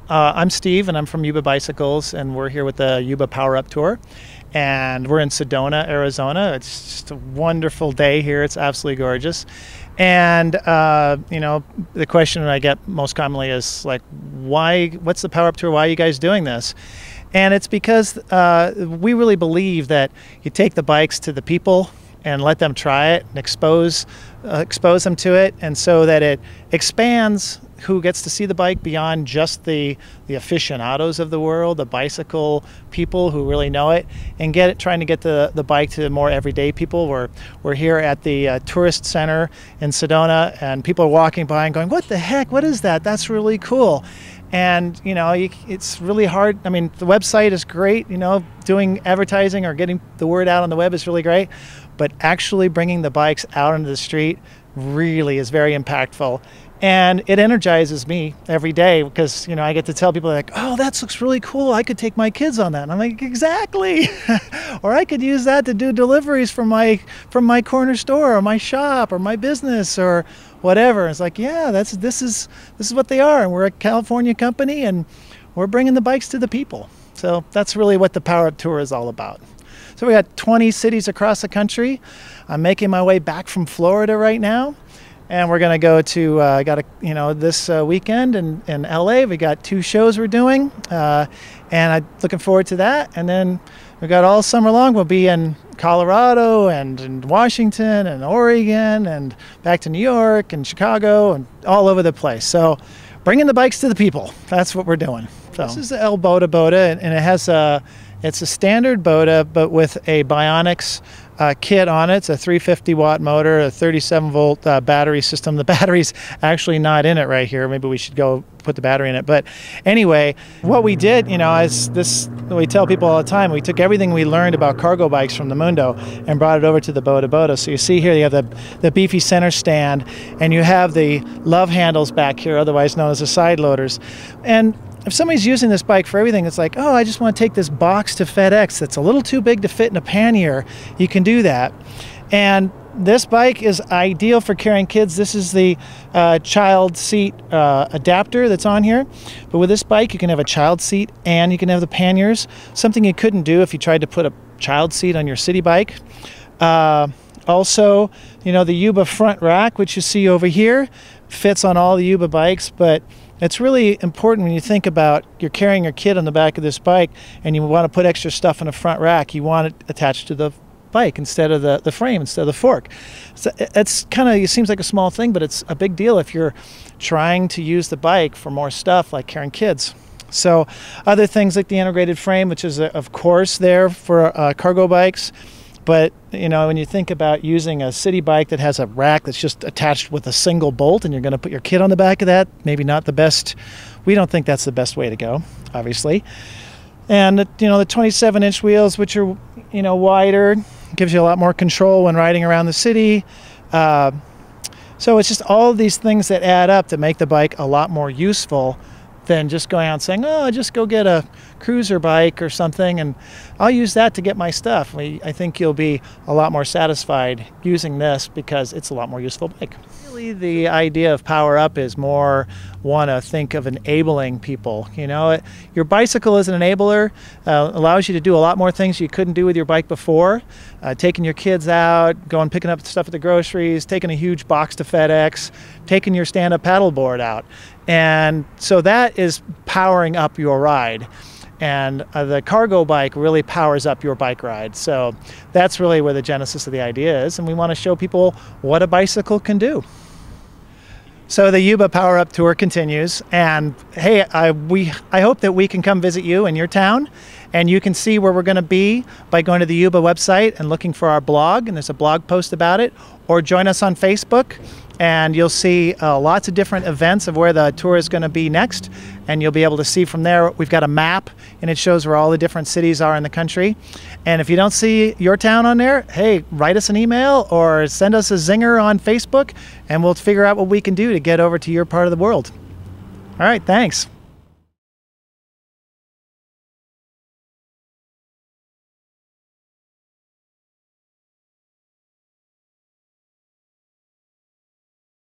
I'm Steve, and I'm from Yuba Bicycles, and we're here with the Yuba Power-Up Tour, and we're in Sedona, Arizona. It's just a wonderful day here. It's absolutely gorgeous. And the question I get most commonly is like, what's the Power-Up Tour? Why are you guys doing this? And it's because we really believe that you take the bikes to the people and let them try it and expose them to it, and so that it expands who gets to see the bike beyond just the aficionados of the world, the bicycle people who really know it, and trying to get the bike to more everyday people. We're here at the tourist center in Sedona, and people are walking by and going, "What the heck? What is that? That's really cool." And it's really hard. I mean, the website is great. Doing advertising or getting the word out on the web is really great, but actually bringing the bikes out into the street really is very impactful. And it energizes me every day because, I get to tell people like, "Oh, that looks really cool. I could take my kids on that." And I'm like, exactly. Or I could use that to do deliveries from my corner store or my shop or my business or whatever. It's like, yeah, this is what they are. And we're a California company, and we're bringing the bikes to the people. So that's really what the Power-Up Tour is all about. So we got 20 cities across the country. I'm making my way back from Florida right now. And we're going to go to, this weekend in LA. We got 2 shows we're doing, and I'm looking forward to that. And then we got all summer long. We'll be in Colorado and in Washington and Oregon and back to New York and Chicago and all over the place. So bringing the bikes to the people. That's what we're doing. So this is the El Boda Boda, and it has it's a standard Bode, but with a Bionics kit on it. It's a 350 watt motor, a 37 volt battery system. The battery's actually not in it right here. Maybe we should go put the battery in it. But anyway, what we did, is this, we tell people all the time, we took everything we learned about cargo bikes from the Mundo and brought it over to the Boda Boda. So you see here, you have the beefy center stand, and you have the love handles back here, otherwise known as the side loaders. And if somebody's using this bike for everything, it's like, "Oh, I just want to take this box to FedEx that's a little too big to fit in a pannier," you can do that. And this bike is ideal for carrying kids. This is the child seat adapter that's on here. But with this bike, you can have a child seat and you can have the panniers, something you couldn't do if you tried to put a child seat on your city bike. Also, the Yuba front rack, which you see over here, fits on all the Yuba bikes, but it's really important when you think about you're carrying your kid on the back of this bike and you want to put extra stuff in the front rack. You want it attached to the bike instead of the frame, instead of the fork. So it seems like a small thing, but it's a big deal if you're trying to use the bike for more stuff like carrying kids. So other things like the integrated frame, which is of course there for cargo bikes. But, when you think about using a city bike that has a rack that's just attached with a single bolt and you're going to put your kid on the back of that, maybe not the best. We don't think that's the best way to go, obviously. And, the 27-inch wheels, which are, wider, gives you a lot more control when riding around the city. So it's just all of these things that add up to make the bike a lot more useful than just going out and saying, "Oh, just go get a cruiser bike or something and I'll use that to get my stuff." I think you'll be a lot more satisfied using this because it's a lot more useful bike. Really, the idea of Power Up is more want to think of enabling people. Your bicycle is an enabler, allows you to do a lot more things you couldn't do with your bike before. Taking your kids out, going picking up stuff at the groceries, taking a huge box to FedEx, taking your stand-up paddleboard out. And so that is powering up your ride. And the cargo bike really powers up your bike ride. So that's really where the genesis of the idea is. And we want to show people what a bicycle can do. So the Yuba Power-Up Tour continues. And hey, I hope that we can come visit you in your town. And you can see where we're going to be by going to the Yuba website and looking for our blog. And there's a blog post about it. Or join us on Facebook. And you'll see lots of different events of where the tour is going to be next. And you'll be able to see from there. We've got a map, and it shows where all the different cities are in the country. And if you don't see your town on there, hey, write us an email or send us a zinger on Facebook, and we'll figure out what we can do to get over to your part of the world. All right, thanks.